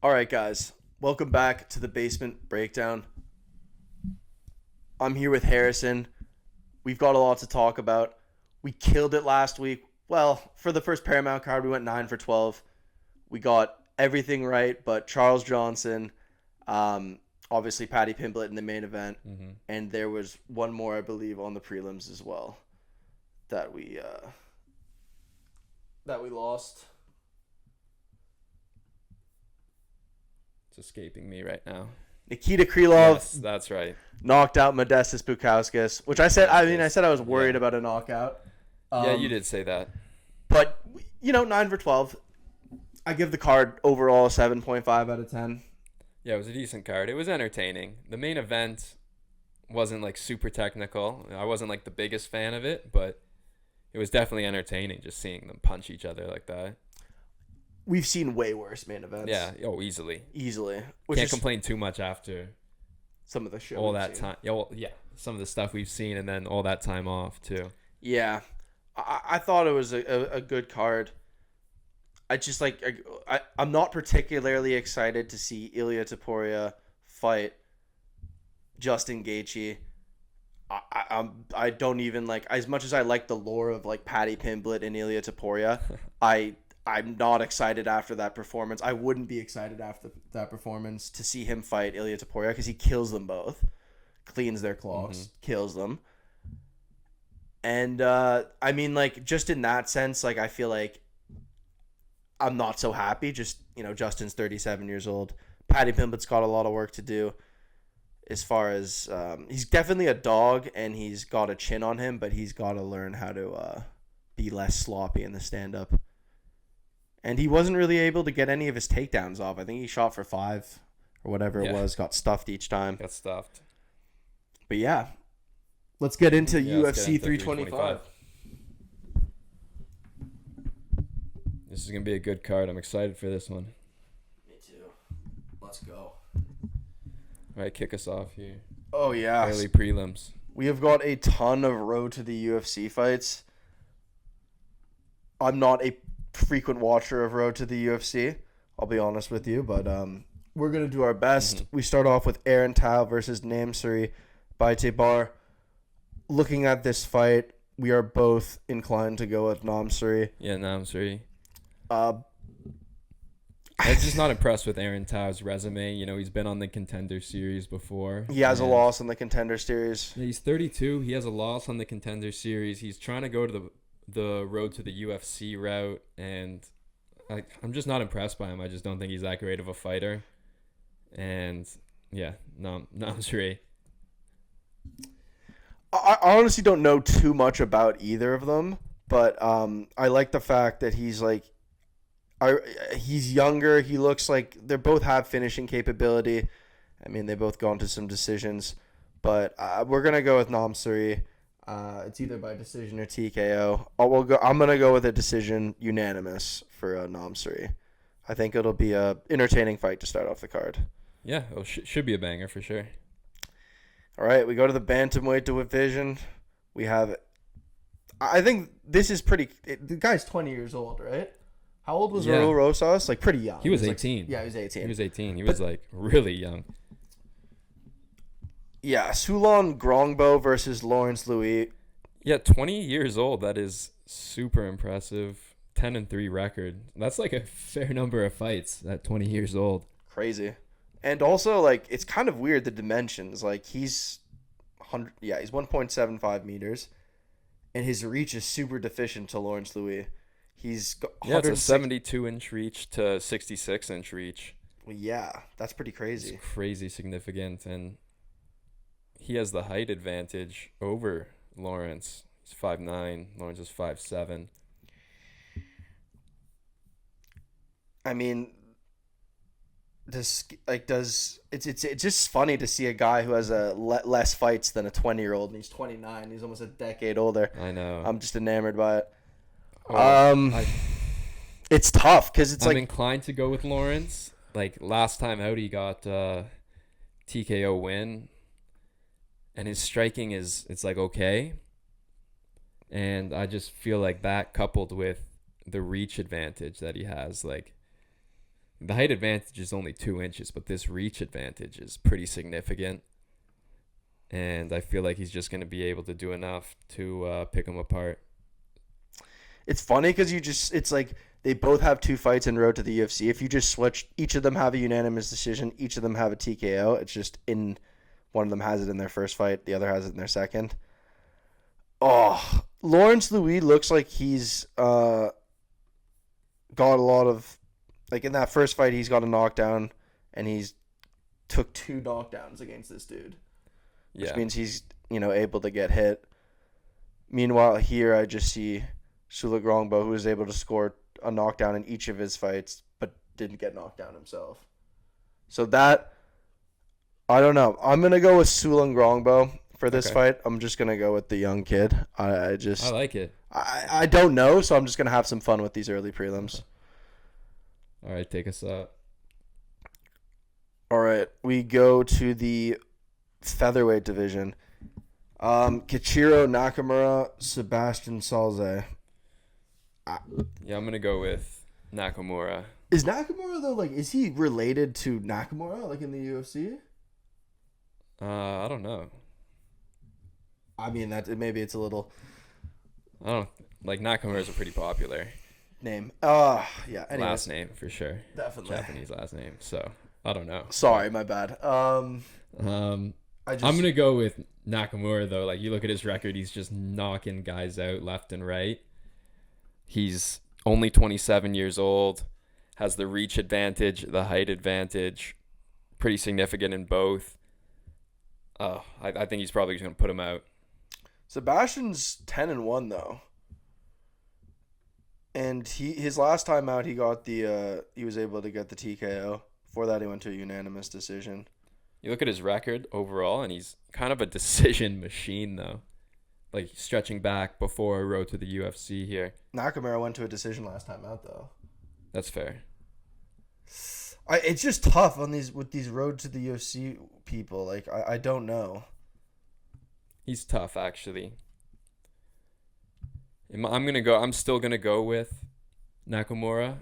All right, guys. Welcome back to the Basement Breakdown. I'm here with Harrison. We've got a lot to talk about. We killed it last week. Well, for the first Paramount card, we went 9 for 12. We got everything right, but Charles Johnson, obviously Paddy Pimblett in the main event, and there was one more, I believe, on the prelims as well that we lost. Escaping me right now. Nikita Krylov. Yes, that's right. Knocked out Modestas Bukauskas, which I said I was worried about a knockout. Yeah, you did say that. But, 9 for 12. I give the card overall a 7.5 out of 10. Yeah, it was a decent card. It was entertaining. The main event wasn't like super technical. I wasn't like the biggest fan of it, but it was definitely entertaining just seeing them punch each other like that. We've seen way worse main events. Yeah, easily. Can't complain too much after some of the show. All that time. Yeah, some of the stuff we've seen and then all that time off too. Yeah. I thought it was a good card. I just I'm not particularly excited to see Ilia Topuria fight Justin Gaethje. I don't even as much as I like the lore of Paddy Pimblett and Ilia Topuria. I'm not excited after that performance. I wouldn't be excited after that performance to see him fight Ilia Topuria because he kills them both, cleans their claws, kills them. And just in that sense, I feel like I'm not so happy. Just, Justin's 37 years old. Paddy Pimblett's got a lot of work to do as far as he's definitely a dog and he's got a chin on him, but he's got to learn how to be less sloppy in the stand-up. And he wasn't really able to get any of his takedowns off. I think he shot for 5 or whatever it was, got stuffed each time. Got stuffed. But yeah, let's get into UFC 325. This is going to be a good card. I'm excited for this one. Me too. Let's go. All right, kick us off here. Oh, yeah. Early prelims. We have got a ton of road to the UFC fights. I'm not a frequent watcher of road to the UFC, I'll be honest with you, but we're going to do our best. We start off with Aaron Tao versus Namsrai Batbayar. Looking at this fight, we are both inclined to go with Namsrai. Yeah, Namsrai. I'm just not impressed with Aaron Tao's resume. He's been on the Contender Series before. He has a loss on the Contender Series. Yeah, he's 32. He has a loss on the Contender Series. He's trying to go to the road to the UFC route, and I'm just not impressed by him. I just don't think he's that great of a fighter. And yeah, Namsrai. I honestly don't know too much about either of them, but I like the fact that he's he's younger. He looks like they both have finishing capability. I mean, they both gone to some decisions, but we're gonna go with Namsrai. It's either by decision or TKO. I'm gonna go with a decision, unanimous for Namsrai. I think it'll be a entertaining fight to start off the card. Yeah, should be a banger for sure. All right, we go to the bantamweight division. We have, I think this is pretty. The guy's 20 years old, right? How old was Raul Rosas? Pretty young. He was 18. He was 18. He was 18. He was really young. Yeah, Sulangrangbo versus Lawrence Lui. Yeah, 20 years old. That is super impressive. 10-3 record. That's a fair number of fights at 20 years old. Crazy. And also, it's kind of weird, the dimensions. He's 1.75 meters, and his reach is super deficient to Lawrence Lui. He's got it's a 72-inch reach to 66-inch reach. Well, yeah, that's pretty crazy. It's crazy significant, and he has the height advantage over Lawrence. He's 5'9". Lawrence is 5'7". I mean, it's just funny to see a guy who has less fights than a 20-year-old, and he's 29. He's almost a decade older. I know. I'm just enamored by it. It's tough because I'm inclined to go with Lawrence. Last time out, he got TKO win, and his striking it's okay. And I just feel like that coupled with the reach advantage that he has, like the height advantage is only 2 inches, but this reach advantage is pretty significant. And I feel like he's just going to be able to do enough to pick him apart. It's funny because it's like they both have 2 fights en route to the UFC. If you just switch, each of them have a unanimous decision. Each of them have a TKO. It's just one of them has it in their first fight. The other has it in their second. Oh, Lawrence Lui looks like he's got a lot of, like in that first fight, he's got a knockdown, and he's took 2 knockdowns against this dude, which means he's able to get hit. Meanwhile, here I just see Sulangrangbo, who was able to score a knockdown in each of his fights, but didn't get knocked down himself. So that, I don't know. I'm gonna go with Sulangrangbo for this fight. I'm just gonna go with the young kid. I like it. I don't know, so I'm just gonna have some fun with these early prelims. All right, take us up. All right, we go to the featherweight division. Keiichiro, Nakamura, Sebastian, Szalay. Yeah, I'm gonna go with Nakamura. Is Nakamura though, like, is he related to Nakamura, like in the UFC? I don't know. I mean, maybe it's a little. I don't like Nakamura is a pretty popular name. Yeah. Anyways. Last name for sure. Definitely Japanese last name. So I don't know. Sorry, my bad. I'm gonna go with Nakamura though. Like you look at his record, he's just knocking guys out left and right. He's only 27 years old, has the reach advantage, the height advantage, pretty significant in both. I think he's probably just gonna put him out. Sebastian's 10-1 though, and his last time out he was able to get the TKO. Before that he went to a unanimous decision. You look at his record overall, and he's kind of a decision machine though. Like stretching back before a road to the UFC here. Nakamura went to a decision last time out though. That's fair. It's just tough with these road to the UFC people. Like I don't know. He's tough, actually. I'm still gonna go with Nakamura,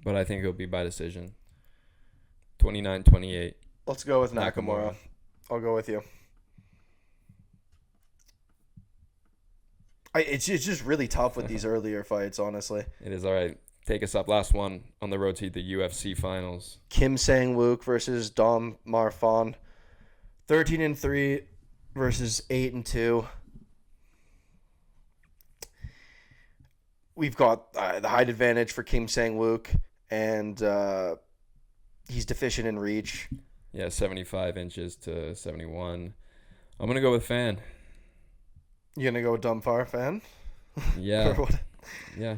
but I think it'll be by decision. 29-28. Let's go with Nakamura. I'll go with you. It's just really tough with these earlier fights, honestly. It is. All right. Take us up. Last one on the road to the UFC finals. Sang-wook versus Dom Marfan. 13-3 versus 8-2. We've got the height advantage for Sang-wook, and he's deficient in reach. Yeah, 75 inches to 71. I'm going to go with Fan. You going to go with Dumfar Fan? Yeah. Yeah.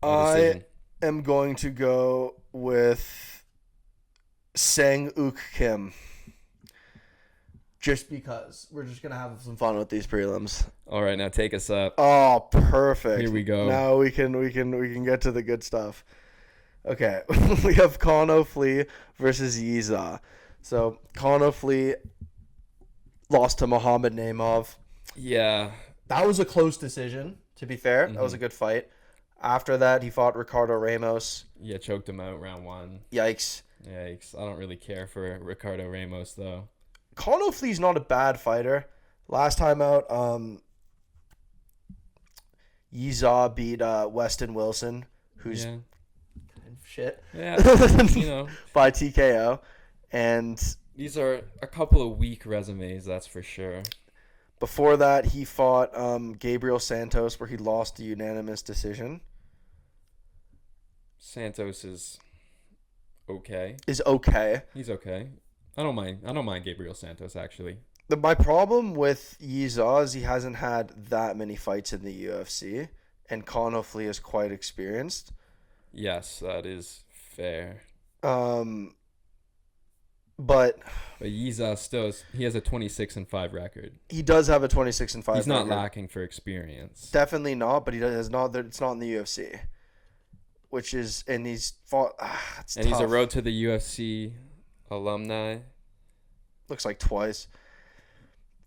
I am going to go with Sang-wook Kim. Just because. We're just going to have some fun with these prelims. All right, now take us up. Oh, perfect. Here we go. Now we can get to the good stuff. Okay. We have Kaan Ofli versus Yiza. So, Kaan Ofli lost to Muhammad Naimov. Yeah. That was a close decision, to be fair. Mm-hmm. That was a good fight. After that, he fought Ricardo Ramos. Yeah, choked him out round 1. Yikes. I don't really care for Ricardo Ramos, though. Kaan Ofli's not a bad fighter. Last time out, Yiza beat Weston Wilson, who's shit. Yeah, by TKO. And these are a couple of weak resumes, that's for sure. Before that, he fought Gabriel Santos, where he lost a unanimous decision. Santos is okay. He's okay. I don't mind Gabriel Santos, actually. My problem with Yiza is he hasn't had that many fights in the UFC, and Kaan Ofli is quite experienced. Yes, that is fair. But Yiza still he has a 26-5 record. He does have a 26-5. He's not lacking for experience. Definitely not, but it's not in the UFC, which is, and he's fought. It's and tough. He's a road to the UFC alumni. Looks like twice.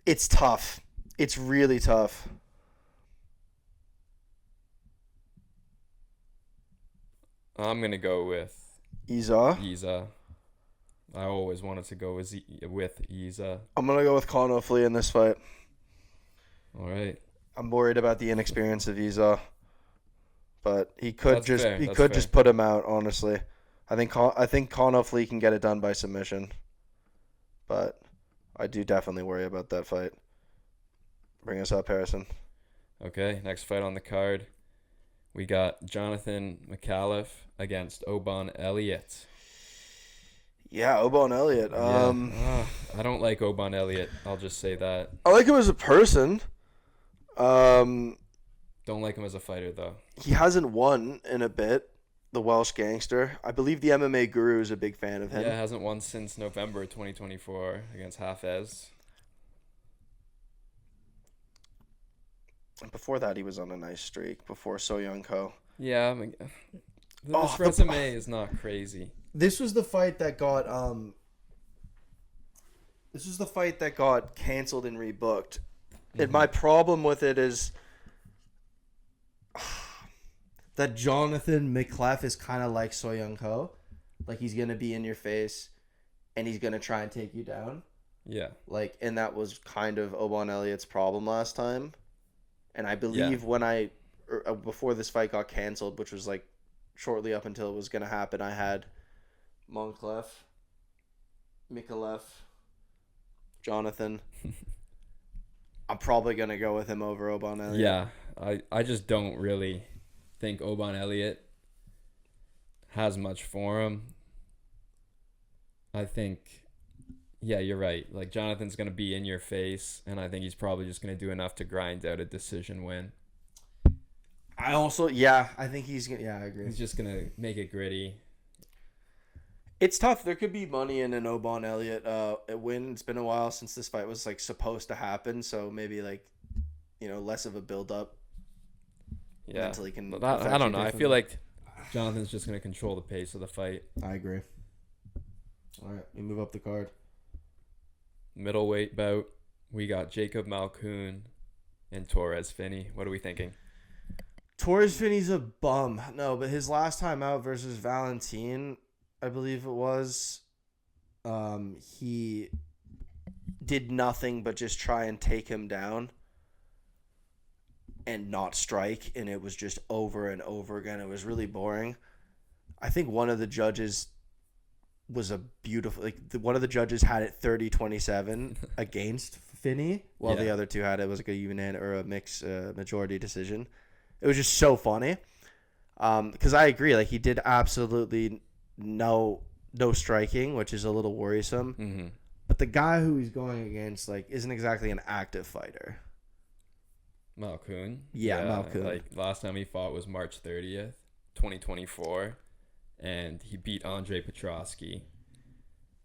It's tough. It's really tough. I'm gonna go with Iza. Iza. I always wanted to go with Iza. I'm gonna go with Kaan Ofli in this fight. All right. I'm worried about the inexperience of Iza, but he could That's fair. That's just fair. put him out. Honestly, I think Kaan Ofli can get it done by submission, but I do definitely worry about that fight. Bring us up, Harrison. Okay, next fight on the card. We got Jonathan Micallef against Oban Elliott. Yeah, Oban Elliott. I don't like Oban Elliott. I'll just say that. I like him as a person. Don't like him as a fighter, though. He hasn't won in a bit. The Welsh gangster. I believe the MMA Guru is a big fan of him. Yeah, hasn't won since November 2024 against Hafez. Before that, he was on a nice streak. Before So Young Ko. Yeah, I mean, this resume is not crazy. This was the fight that got canceled and rebooked. And my problem with it is that Jonathan Micallef is kind of like So Young Ko. Like, he's going to be in your face and he's going to try and take you down. Yeah. Like, and that was kind of Oban Elliott's problem last time. And I believe before this fight got canceled, which was like shortly up until it was going to happen, I had Micallef, Jonathan. I'm probably going to go with him over Oban Elliott. Yeah, I just don't really think Oban Elliott has much for him. I think, yeah, you're right. Like, Jonathan's going to be in your face, and I think he's probably just going to do enough to grind out a decision win. I think he's going to, I agree. He's just going to make it gritty. It's tough. There could be money in an Oban Elliott win. It's been a while since this fight was like supposed to happen, so maybe like, less of a build up. Yeah, mentally can. I don't know. I feel like Jonathan's just gonna control the pace of the fight. I agree. All right, we move up the card. Middleweight bout. We got Jacob Malkoun and Torrez Finney. What are we thinking? Torrez Finney's a bum. No, but his last time out versus Valentin, I believe it was, he did nothing but just try and take him down and not strike, and it was just over and over again. It was really boring. I think one of the judges was one of the judges had it 30-27 against Finney, while the other two had it was like a unanimous or a mixed majority decision. It was just so funny. Because I agree, like, he did absolutely no striking, which is a little worrisome. Mm-hmm. But the guy who he's going against, like, isn't exactly an active fighter. Malkoun. Yeah, Malkoun. Like, last time he fought was March 30th, 2024, and he beat Andre Petroski,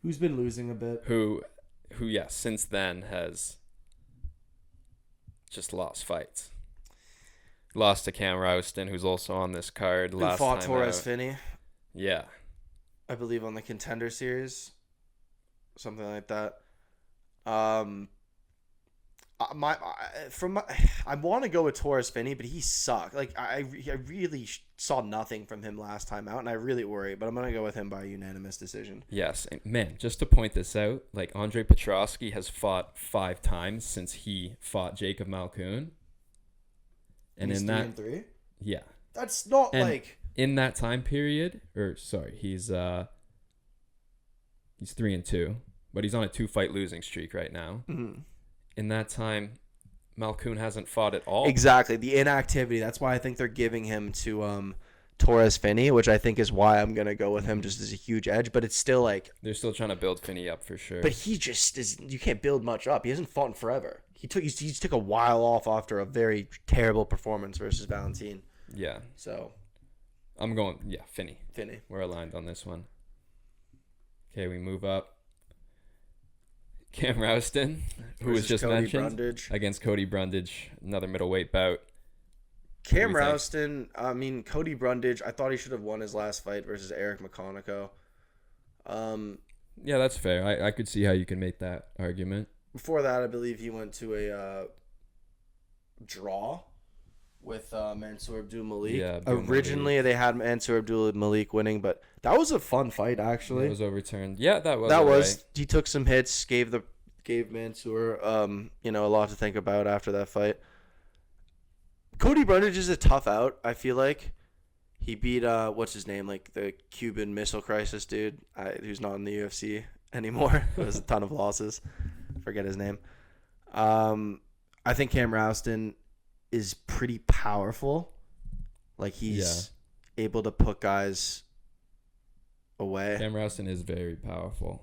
who's been losing a bit. Who, since then has just lost fights. Lost to Cam Rowston, who's also on this card. Who fought Torrez Finney. Yeah. I believe on the Contender Series. Something like that. I want to go with Torrez Finney, but he sucked. Like, I really saw nothing from him last time out, and I really worry. But I'm gonna go with him by unanimous decision. Yes, and man, just to point this out, like, Andre Petroski has fought 5 times since he fought Jacob Malkoun, and he's in 3-3. Yeah, that's not and like in that time period. Or sorry, he's 3-2, but he's on a 2-fight losing streak right now. Mm-hmm. In that time, Malkoun hasn't fought at all. Exactly. The inactivity. That's why I think they're giving him to Torrez Finney, which I think is why I'm going to go with him just as a huge edge. But it's still like... They're still trying to build Finney up for sure. But he just is... You can't build much up. He hasn't fought in forever. He took a while off after a very terrible performance versus Valentin. Yeah. So... I'm going... Yeah, Finney. We're aligned on this one. Okay, we move up. Cam Rowston, who was just Cody mentioned, Brundage. against Cody Brundage, another middleweight bout. Cam Rowston, Cody Brundage, I thought he should have won his last fight versus Eric McConaughey. Yeah, that's fair. I could see how you can make that argument. Before that, I believe he went to a draw with Mansour Abdul Malik. Yeah, Abdul Originally, Malik. they had Mansour Abdul Malik winning, but that was a fun fight, actually. It was overturned. Yeah, that was. That alright. was. He took some hits, gave Mansour, a lot to think about after that fight. Cody Brundage is a tough out, I feel like. He beat, what's his name, like the Cuban Missile Crisis dude, who's not in the UFC anymore. It was a ton of losses. Forget his name. I think Cam Rowston is pretty powerful. Like, he's able to put guys away. Cam Rowston is very powerful.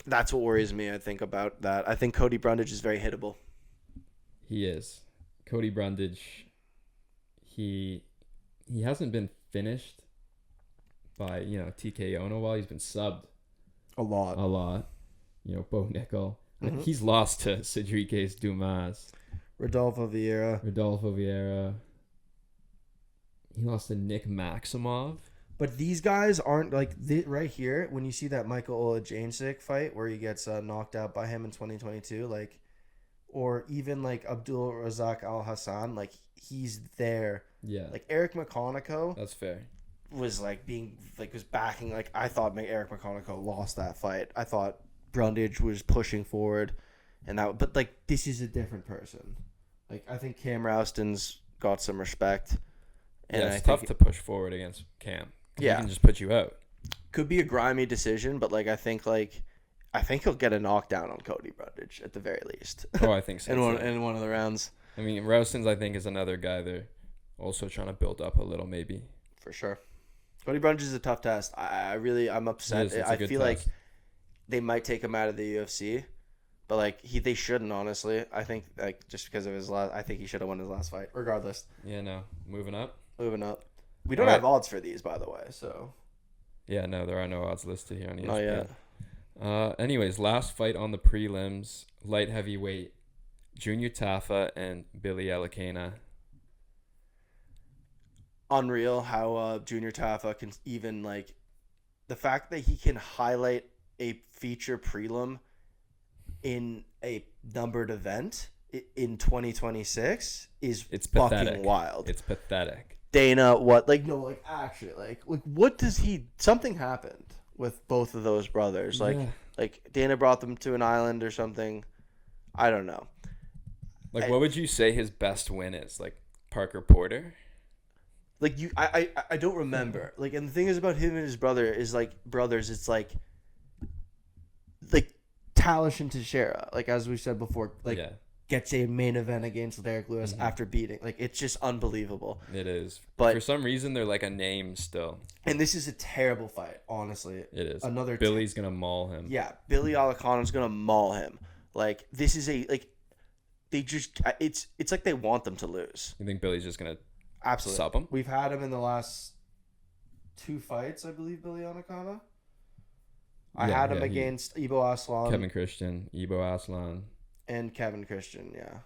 That's what worries me, I think, about that. I think Cody Brundage is very hittable. He is. Cody Brundage, he hasn't been finished by, TKO in a while. He's been subbed A lot. Bo Nickel. Mm-hmm. He's lost to Cedriques Dumas. Rodolfo Vieira. He lost to Nick Maximov. But these guys aren't like right here. When you see that Michael Olajuwon fight where he gets knocked out by him in 2022, like, or even like Abdul Razak Al Hassan, like, he's there. Yeah, like Eric McConaughey that's fair. was was backing. Like, I thought Eric McConaughey lost that fight. I thought Brundage was pushing forward, but like, this is a different person. Like, I think Cam Rowston's got some respect. And it's tough to push forward against Cam. Yeah, he can just put you out. Could be a grimy decision, but like, I think he'll get a knockdown on Cody Brundage at the very least. Oh, I think so. in one of the rounds. I mean, Rowston's, I think, is another guy they're also trying to build up a little, maybe. For sure. Cody Brundage is a tough test. I'm upset. I feel like they might take him out of the UFC, but like, they shouldn't, honestly. I think, like, just because of I think he should have won his last fight. Regardless. Yeah, no. Moving up. We don't have odds for these, by the way, so. Yeah, no, there are no odds listed here on ESPN. Not yet. Anyways, last fight on the prelims, light heavyweight, Junior Tafa and Billy Elekana. Unreal how Junior Tafa can even, like, the fact that he can highlight a feature prelim in a numbered event in 2026 is fucking pathetic. Wild. It's pathetic. Dana, actually, what does something happened with both of those brothers. Like Dana brought them to an island or something. I don't know. Like, what would you say his best win is? Like, Parker Porter? Like, I don't remember. Like, and the thing is about him and his brother is, like, brothers, it's like Tallison and Teixeira, like, as we said before, like, gets a main event against Derek Lewis after beating. Like, it's just unbelievable. It is. But for some reason, they're like a name still. And this is a terrible fight, honestly. It is. Billy's going to maul him. Yeah, Billy Elekana's going to maul him. Like, this is it's like they want them to lose. You think Billy's just going to absolutely sub him? We've had him in the last 2 fights, I believe, Billy Elekana. I had him against Ibo Aslan. Kevin Christian, Ibo Aslan. And Kevin Christian, yeah.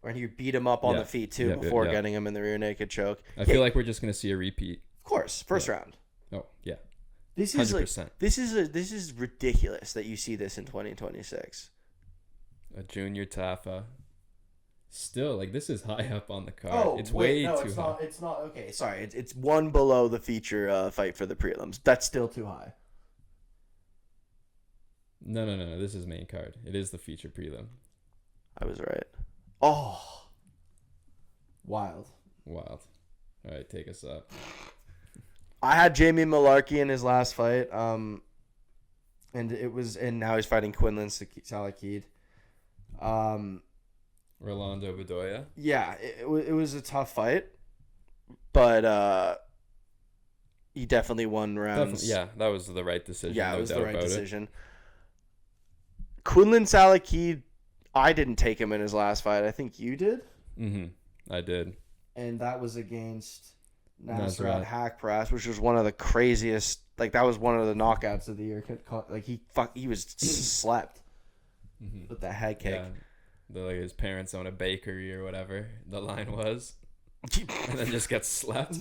Where he beat him up on the feet, too, before getting him in the rear naked choke. I feel like we're just going to see a repeat. Of course. First round. Oh, yeah. This is 100%. This is ridiculous that you see this in 2026. A Junior Tafa. Still, like, this is high up on the card. Oh, it's way too it's high. Not, it's not. Okay, sorry. It's one below the feature fight for the prelims. That's still too high. No. This is main card. It is the feature prelim. I was right. Oh. Wild. All right, take us up. I had Jamie Mullarkey in his last fight. And now he's fighting Quillan Salkilld. Rolando Bedoya. Yeah, it was a tough fight, but he definitely won rounds. Yeah, that was the right decision. Yeah, no it was doubt the right about decision. Quillan Salkilld, I didn't take him in his last fight. I think you did. I did. And that was against Namsrai. Hack Press, which was one of the craziest. Like, that was one of the knockouts of the year. Like, he was slept with that head kick. Yeah. Like, his parents own a bakery or whatever the line was, and then just gets slept.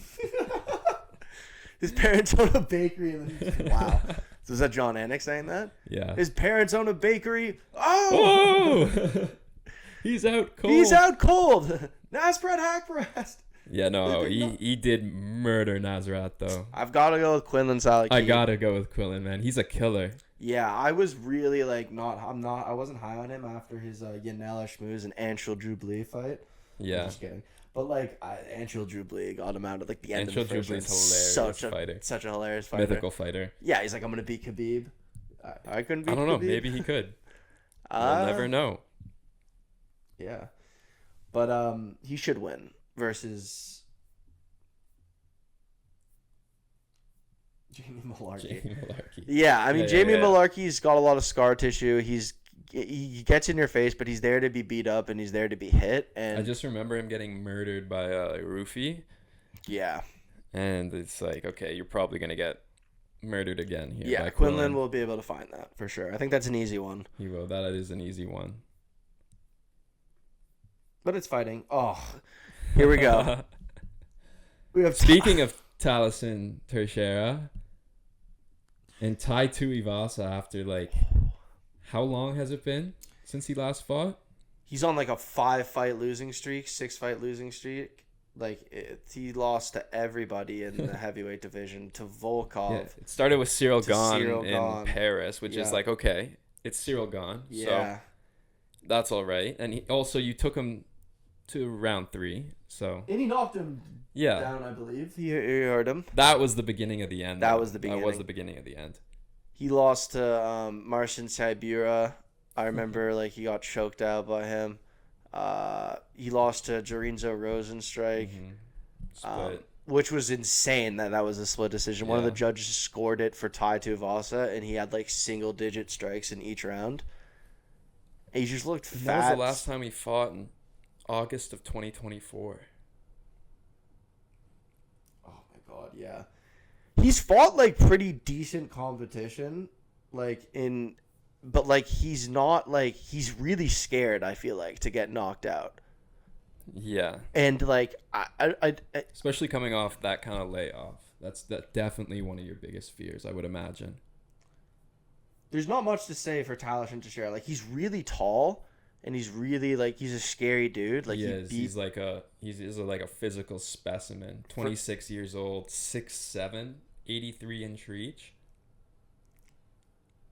His parents own a bakery, and then wow. So is that John Anik saying that? Yeah. His parents own a bakery. Oh! He's out cold. He's out cold. Nasbrat Hack Press. Yeah, no, he did murder Nasrat though. I've got to go with Quillan Salkilld. I gotta go with Quillan, man. He's a killer. Yeah, I was really like I wasn't high on him after his Yanela Schmooze and Anshul Drew fight. Yeah. I'm just kidding. But like Anshul Drew got him out at like the end of the first round. Hilarious fighter. Such a hilarious fighter. Mythical fighter. Yeah, he's like, I'm gonna beat Khabib. I couldn't beat Khabib. I don't know. Maybe he could. We'll never know. Yeah. But he should win versus Jamie Mullarkey. Yeah, I mean, Jamie Mullarkey's got a lot of scar tissue. He gets in your face, but he's there to be beat up and he's there to be hit. And I just remember him getting murdered by Roofy. Yeah. And it's like, okay, you're probably going to get murdered again here. Yeah, Quillan will be able to find that for sure. I think that's an easy one. He will. That is an easy one. But it's fighting. Oh, here we go. Speaking of Tallison Teixeira and Tuivasa after like, how long has it been since he last fought? He's on like a 6-fight losing streak. Like he lost to everybody in the heavyweight division, to Volkov. Yeah, it started with Cyril Gane in Paris, which is like, okay, it's Cyril Gane. Yeah. So that's all right. And you took him to round 3. So. And he knocked him down, I believe. He heard him. That was the beginning of the end. That was the beginning of the end. He lost to Marcin Tybura. I remember like he got choked out by him. He lost to Jorinzo Rosenstrike, which was insane that was a split decision. One of the judges scored it for Tuivasa, and he had like single-digit strikes in each round. And he just looked fat. That was the last time he fought in August of 2024. Oh my god, yeah. He's fought like pretty decent competition, but like he's not like he's really scared. I feel like to get knocked out. Yeah. And like I especially coming off that kind of layoff, that's definitely one of your biggest fears, I would imagine. There's not much to say for Tallison Teixeira. Like he's really tall, and he's really like he's a scary dude. Like he's like a physical specimen. 26 years old, 6'7", 83-inch reach.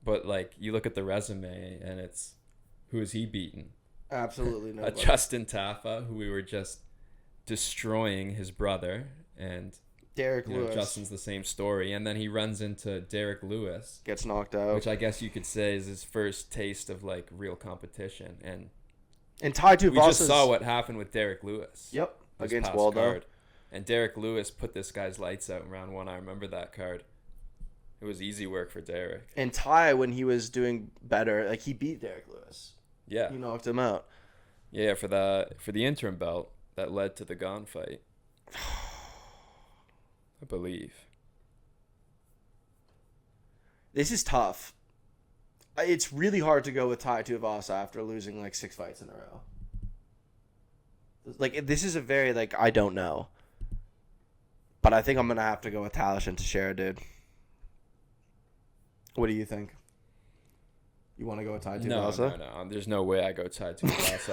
But like you look at the resume, and it's who is he beaten? Absolutely no. Justin Tafa, who we were just destroying his brother, and Derek Lewis. Justin's the same story, and then he runs into Derek Lewis, gets knocked out, which I guess you could say is his first taste of like real competition. And Tuivasa. We just saw what happened with Derek Lewis. Yep, against Waldo. And Derek Lewis put this guy's lights out in round 1. I remember that card. It was easy work for Derek. And Ty, when he was doing better, like he beat Derek Lewis. Yeah. He knocked him out. Yeah, for the interim belt that led to the Gaan fight. I believe. This is tough. It's really hard to go with Tuivasa after losing like 6 fights in a row. Like this is a very like I don't know. But I think I'm gonna have to go with Tallison Teixeira, dude. What do you think? You want to go with Tuivasa? No. There's no way I go Tuivasa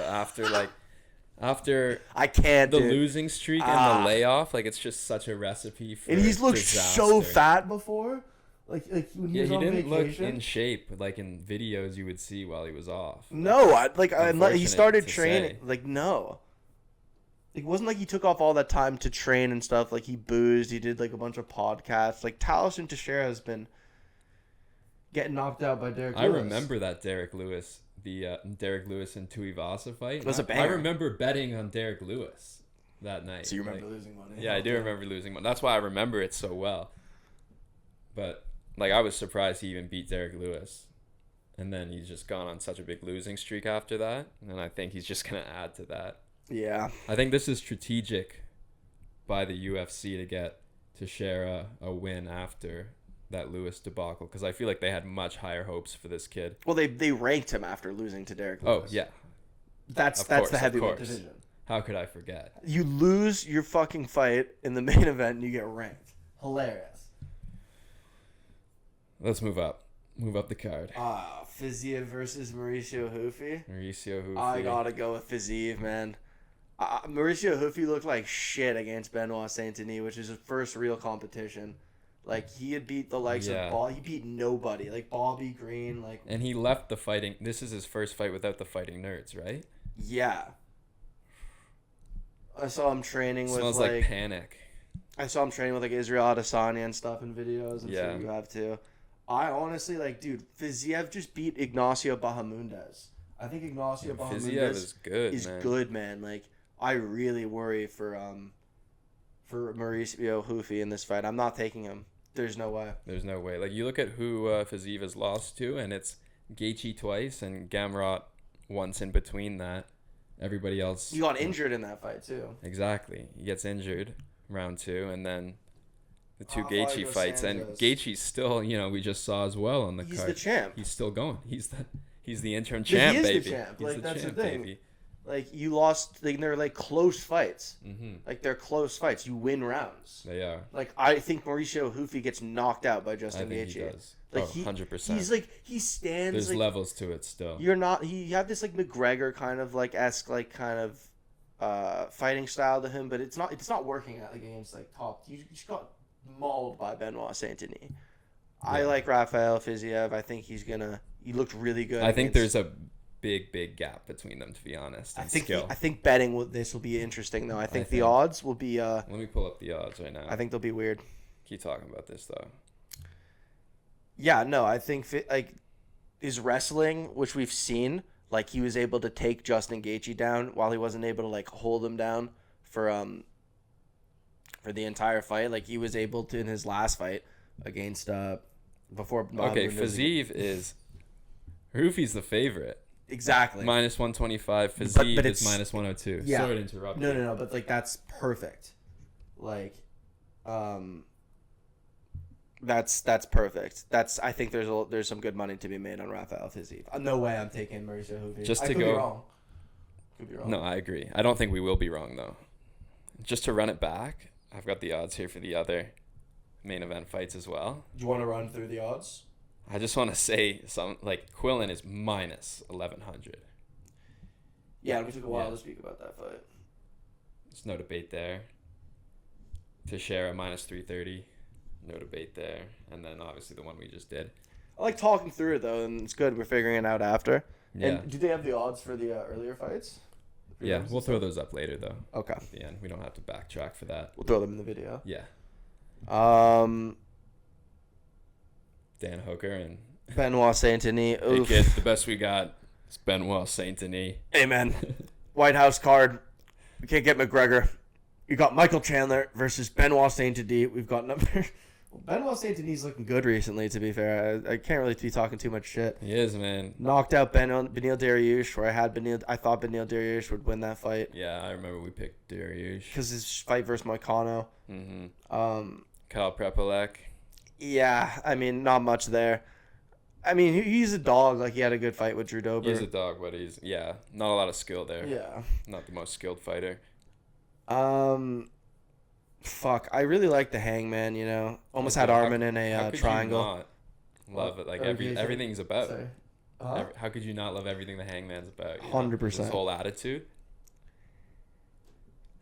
after I can't. The losing streak and the layoff. Like it's just such a recipe for. And he's looked so fat before. Like when he was on didn't vacation. Look in shape. Like in videos you would see while he was off. No, he started training. Like no. It wasn't like he took off all that time to train and stuff. Like he boozed. He did like a bunch of podcasts. Like Tallison Teixeira has been getting knocked out by Derek Lewis. I remember that Derek Lewis and Tuivasa fight. It was a banger. I remember betting on Derek Lewis that night. So you remember losing money? Yeah, I do remember losing money. That's why I remember it so well. But like I was surprised he even beat Derek Lewis. And then he's just gone on such a big losing streak after that. And I think he's just going to add to that. Yeah. I think this is strategic by the UFC to get Teixeira a win after that Lewis debacle, because I feel like they had much higher hopes for this kid. Well, they ranked him after losing to Derek Lewis. Oh, yeah. That's the heavyweight division. How could I forget? You lose your fucking fight in the main event and you get ranked. Hilarious. Let's move up. Move up the card. Fiziev versus Mauricio Houfi. Mauricio Houfi. I gotta go with Fiziev, man. Mauricio Houfi looked like shit against Benoit Saint-Denis, which is his first real competition. Like, he had beat the likes Yeah. of he beat nobody. Like, Bobby Green, like, And he left the fighting. This is his first fight without the fighting nerds, right? yeah. I saw him training with, Smells like panic. I saw him training with, like, Israel Adesanya and stuff in videos. I'm Yeah. sure you have, too. I honestly, like, dude, Fiziev just beat Ignacio Bahamundes. I think Ignacio Fiziev Bahamundes is good, man. good, man. Like, I really worry for Mauricio Houfi in this fight. I'm not taking him. There's no way. There's no way. Like, you look at who Fiziev has lost to, and it's Gaethje twice and Gamrot once in between that. Everybody else... He got injured in that fight, too. Exactly. He gets injured round 2, and then the two Rafael Gaethje fights. And Sanchez. Gaethje's still, we just saw as well on the He's card. the champ. He's still going. He's the interim But champ, he is baby. the champ. He's Like, the that's champ, the thing. baby. Like, you lost... They're, like, close fights. Mm-hmm. Like, they're close fights. You win rounds. They are. Like, I think Mauricio Houfi gets knocked out by I Justin think he Gaethje. does. Like, 100%. He's like, he stands There's like, levels to it still. you're not, he had this like McGregor kind of like esque like kind of fighting style to him, but it's not working out like against like top. You just got mauled by Benoit Saint-Denis. I like Rafael Fiziev. I think he looked really good. I think there's a big gap between them, to be honest. I in think skill. I think betting this will be interesting though. I think the think- odds will be Let me pull up the odds right now. I think they'll be weird. Keep talking about this though. Yeah, no, I think like his wrestling, which we've seen, like he was able to take Justin Gaethje down while he wasn't able to like hold him down for the entire fight. Like he was able to in his last fight against before. Okay, Fiziev is Rufi's the favorite. Exactly. Minus 125. Fiziev but is it's- minus 102. Yeah. Sorry to interrupt. No, but like that's perfect. Like, that's perfect. I think there's some good money to be made on Rafael Fiziev. No way I'm taking Mauricio Houfi. Just to I could go- be wrong. Could be wrong. No, I agree. I don't think we will be wrong though. Just to run it back, I've got the odds here for the other main event fights as well. Do you want to run through the odds? I just want to say something like Quillan is minus 1100. Yeah, we took a while Yeah. to speak about that fight. There's no debate there. Teixeira minus 330. No debate there. And then obviously the one we just did. I like talking through it though, and it's good. We're figuring it out after. Yeah. And do they have the odds for the earlier fights? Yeah, we'll throw those up later though. Okay, At the end, we don't have to backtrack for that. we'll throw them in the video. Yeah, Dan Hooker and Benoit Saint-Denis. hey Oof. kid, the best we got is Benoit Saint-Denis. Hey man, White House card. We can't get McGregor. You got Michael Chandler versus Benoit Saint-Denis. We've got number. Benoit Saint-Denis looking good recently. To be fair, I can't really be talking too much shit. He is, man. Knocked out Beneil Dariush, where I thought Beneil Dariush would win that fight Yeah, I remember we picked Dariush. because his fight versus Moicano. Mm-hmm. Um, Kyle Prepolek. yeah, I mean, not much there. I mean, he's a dog. Like he had a good fight with Drew Dober. He's a dog, but not a lot of skill there. Yeah. Not the most skilled fighter. Fuck. I really like the Hangman. You know, almost had How- Armin in How a could triangle. You not love it? Like Okay, so- everything's about. Sorry. Huh? How could you not love everything the Hangman's about? 100%. His whole attitude.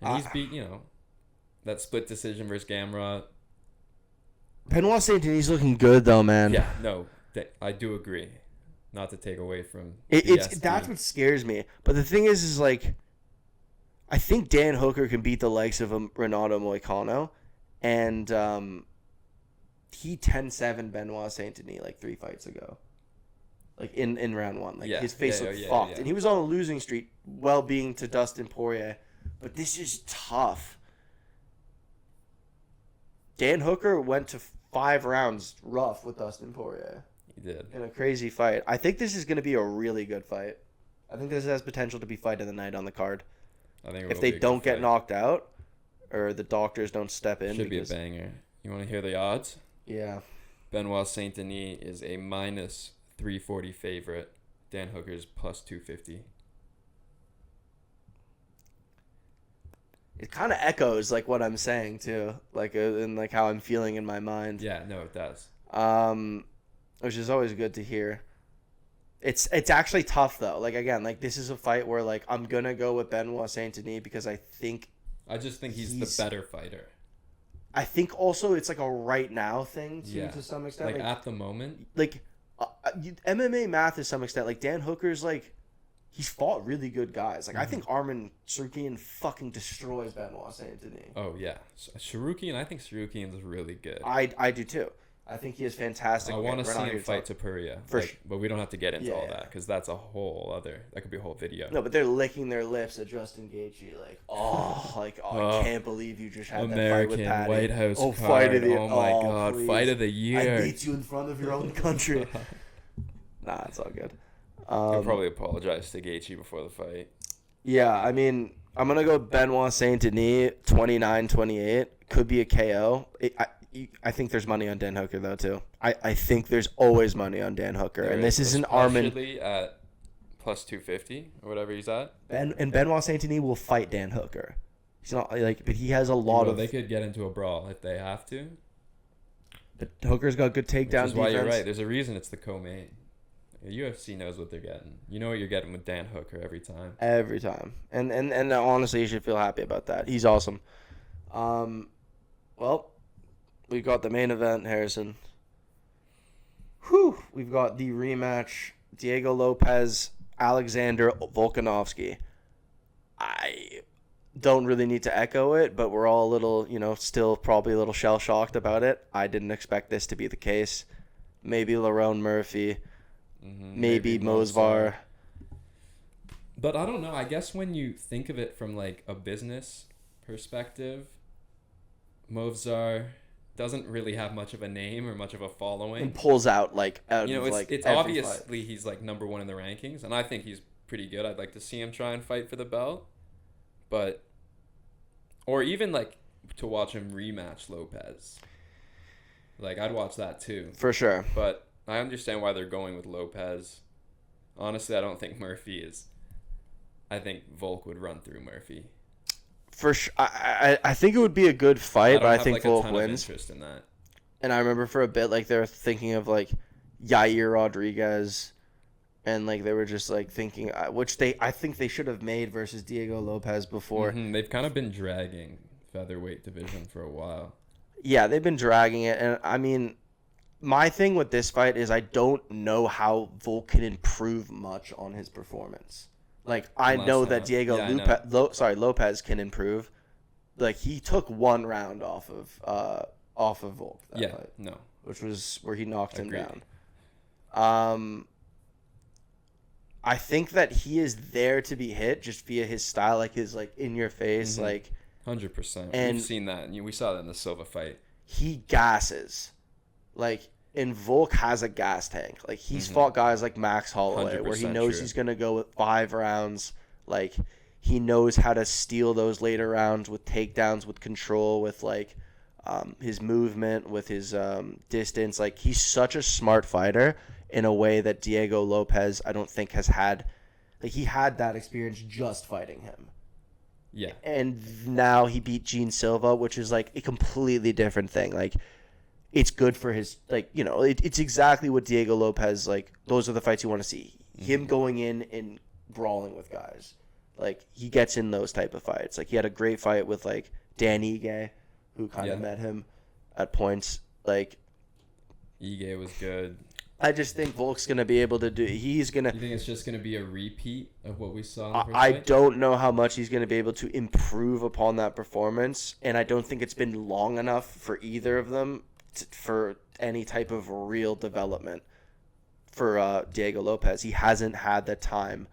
And he's beat, that split decision versus Gamrot. Benoit Saint-Denis looking good though, man. Yeah, no, I do agree. Not to take away from It's BSD. that's what scares me. But the thing is like, I think Dan Hooker can beat the likes of Renato Moicano, and he 10-7 Benoit Saint-Denis like 3 fights ago. Like in round 1, like Yeah, his face yeah, looked yeah, fucked, yeah. and he was on a losing streak, well being to Dustin Poirier. But this is tough. Dan Hooker went to 5 rounds rough with Dustin Poirier He did. in a crazy fight. I think this is going to be a really good fight. I think this has potential to be fight of the night on the card. I think it If will they be a good don't get fight. knocked out, or the doctors don't step in. Should be a because, banger. You want to hear the odds? Yeah. Benoit Saint-Denis is a minus 340 favorite. Dan Hooker's plus 250. It kind of echoes like what I'm saying too, like and like how I'm feeling in my mind. Yeah, no, it does. Which is always good to hear. It's actually tough though. Like again, like this is a fight where like I'm gonna go with Benoit Saint-Denis because I just think he's the better fighter. I think also it's like a right now thing too to some extent. Like at the moment. Like MMA math to some extent. Like Dan Hooker's like he's fought really good guys. Like I think Arman Tsarukyan fucking destroys Benoit Saint-Denis. Oh yeah, Tsarukyan. I think Tsarukyan's really good. I do too. I think he is fantastic. I want to see him fight Topuria, but we don't have to get into all that because that's a whole other. That could be a whole video. No, but they're licking their lips at Justin Gaethje, I can't believe you just had American that fight with Patty. White House card. Fight of the oh my god, please. Fight of the year! I beat you in front of your own country. Nah, it's all good. I'll probably apologize to Gaethje before the fight. Yeah, I mean, I'm gonna go Benoit Saint-Denis 29-28. Could be a KO. I think there's money on Dan Hooker though too. I think there's always money on Dan Hooker, and this is an Arman at plus 250 or whatever he's at. And Benoit Saint-Denis will fight Dan Hooker. He's not like, but he has a lot of. They could get into a brawl if they have to. But Hooker's got good takedown defense. Why you're right. There's a reason it's the co-main. The UFC knows what they're getting. You know what you're getting with Dan Hooker every time. Every time, and honestly, you should feel happy about that. He's awesome. Well. We've got the main event, Harrison. Whew. We've got the rematch, Diego Lopes, Alexander Volkanovski. I don't really need to echo it, but we're all a little, still probably a little shell-shocked about it. I didn't expect this to be the case. Maybe Lerone Murphy. Maybe Mosvar. But I don't know. I guess when you think of it from, like, a business perspective, Movsar doesn't really have much of a name or much of a following. And pulls out it's obviously he's like number one in the rankings, and I think he's pretty good. I'd like to see him try and fight for the belt, or even like to watch him rematch Lopes. Like I'd watch that too for sure. But I understand why they're going with Lopes. Honestly, I don't think Murphy is. I think Volk would run through Murphy. For sure, I think it would be a good fight, but I think Volk wins. Interest in that. And I remember for a bit, like they were thinking of like Yair Rodriguez, and like they were just like thinking, I think they should have made versus Diego Lopes before. They've kind of been dragging featherweight division for a while. Yeah, they've been dragging it, and I mean, my thing with this fight is I don't know how Volk can improve much on his performance. Like, I know that Diego Lopes can improve. Like, he took one round off of Volk that fight. No. Which was where he knocked him down. I think that he is there to be hit just via his style, like his, like, in-your-face, like... 100%. And we've seen that. We saw that in the Silva fight. He gasses. Like... And Volk has a gas tank. Like, he's fought guys like Max Holloway where he knows he's going to go with 5 rounds. Like, he knows how to steal those later rounds with takedowns, with control, with, like, his movement, with his distance. Like, he's such a smart fighter in a way that Diego Lopes, I don't think, has had. Like, he had that experience just fighting him. Yeah. And now he beat Gene Silva, which is, like, a completely different thing. Like, it's good for his, like, it's exactly what Diego Lopes, like, those are the fights you want to see. Him going in and brawling with guys. Like, he gets in those type of fights. Like, he had a great fight with, like, Dan Ige, who kind of met him at points. Like, Ige was good. I just think Volk's going to be able to do, he's going to. You think it's just going to be a repeat of what we saw in the first I fight? don't know how much he's going to be able to improve upon that performance, and I don't think it's been long enough for either of them for any type of real development for Diego Lopes. He hasn't had the time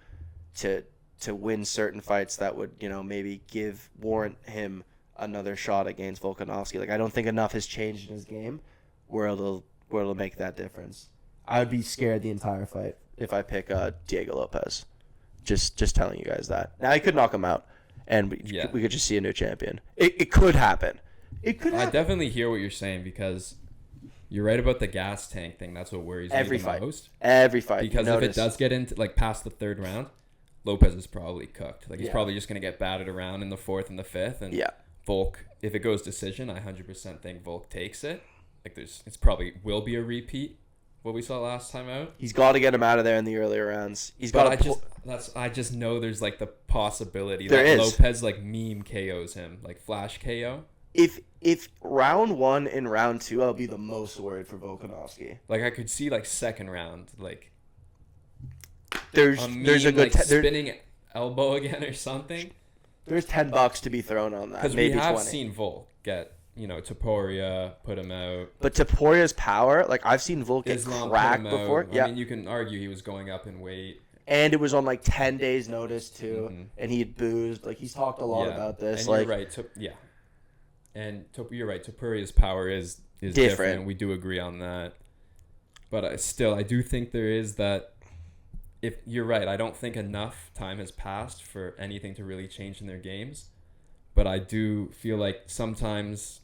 to win certain fights that would, maybe warrant him another shot against Volkanovski. Like, I don't think enough has changed in his game where it'll make that difference. I would be scared the entire fight if I pick Diego Lopes. Just telling you guys that. Now, I could knock him out, and we could just see a new champion. It could happen. It could happen. I definitely hear what you're saying because you're right about the gas tank thing. That's what worries me the most. Every fight. Because if it does get into, like, past the 3rd round, Lopes is probably cooked. Like, he's probably just going to get battered around in the 4th and the 5th. And Volk, if it goes decision, I 100% think Volk takes it. Like, it's probably will be a repeat. what we saw last time out. He's got to get him out of there in the earlier rounds. He's got. I just know there's like the possibility there that is. Lopes like meme KOs him, like flash KO. If round 1 and round 2, I'll be the most worried for Volkanovski. Like I could see like second round, like there's a good like spinning elbow again or something. There's $10 to be thrown on that. Because maybe we have 20. seen Volk get, Topuria put him out. But Topuria's power, like I've seen Volk get cracked before. Yeah, I mean you can argue he was going up in weight. And it was on like 10 days notice too, and he had boozed. Like he's talked a lot about this. And like you're right. And you're right. Topuria's power is different. We do agree on that. But I do think there is that. If you're right, I don't think enough time has passed for anything to really change in their games. But I do feel like sometimes,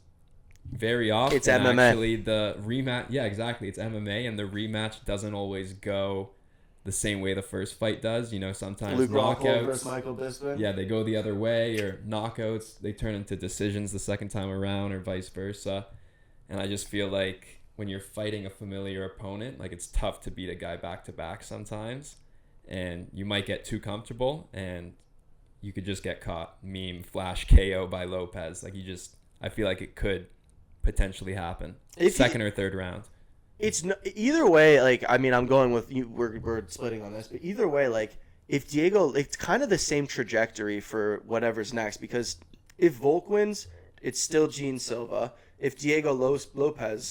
very often, it's MMA. Actually, the rematch. Yeah, exactly. It's MMA, and the rematch doesn't always go the same way the first fight does. Sometimes Luke knockouts. Rockhold versus Michael Bisping. Yeah, they go the other way, or knockouts. They turn into decisions the second time around, or vice versa. And I just feel like when you're fighting a familiar opponent, like it's tough to beat a guy back to back sometimes. And you might get too comfortable, and you could just get caught meme flash KO by Lopes. Like I feel like it could potentially happen second or third round. It's either way. Like I mean, I'm going with you. We're splitting on this, but either way, like if Diego, it's kind of the same trajectory for whatever's next. Because if Volk wins, it's still Gene Silva. If Diego Lopes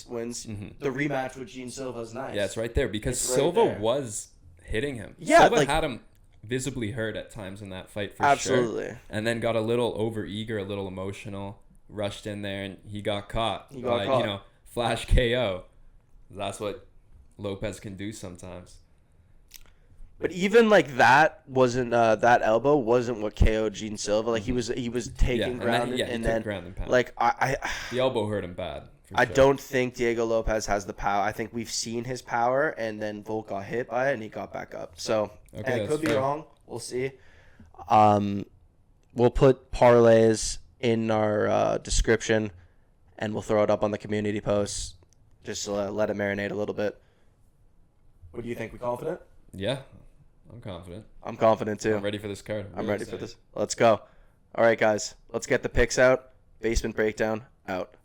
wins, the rematch with Gene Silva is nice. Yeah, it's right there because Silva was hitting him. Yeah, Silva had him visibly hurt at times in that fight for sure. And then got a little overeager, a little emotional, rushed in there, and he got caught. Flash KO. That's what Lopes can do sometimes. But even like that wasn't that elbow wasn't what KO'd Gene Silva. Like he was taking ground and then ground and pound. Like the elbow hurt him bad. I don't think Diego Lopes has the power. I think we've seen his power, and then Volk got hit by it, and he got back up. So I could be wrong. We'll see. We'll put parlays in our description, and we'll throw it up on the community posts just to let it marinate a little bit. What do you think? We confident? Yeah, I'm confident. I'm confident too. I'm ready for this card. I'm ready for this. Let's go. All right, guys. Let's get the picks out. Basement Breakdown out.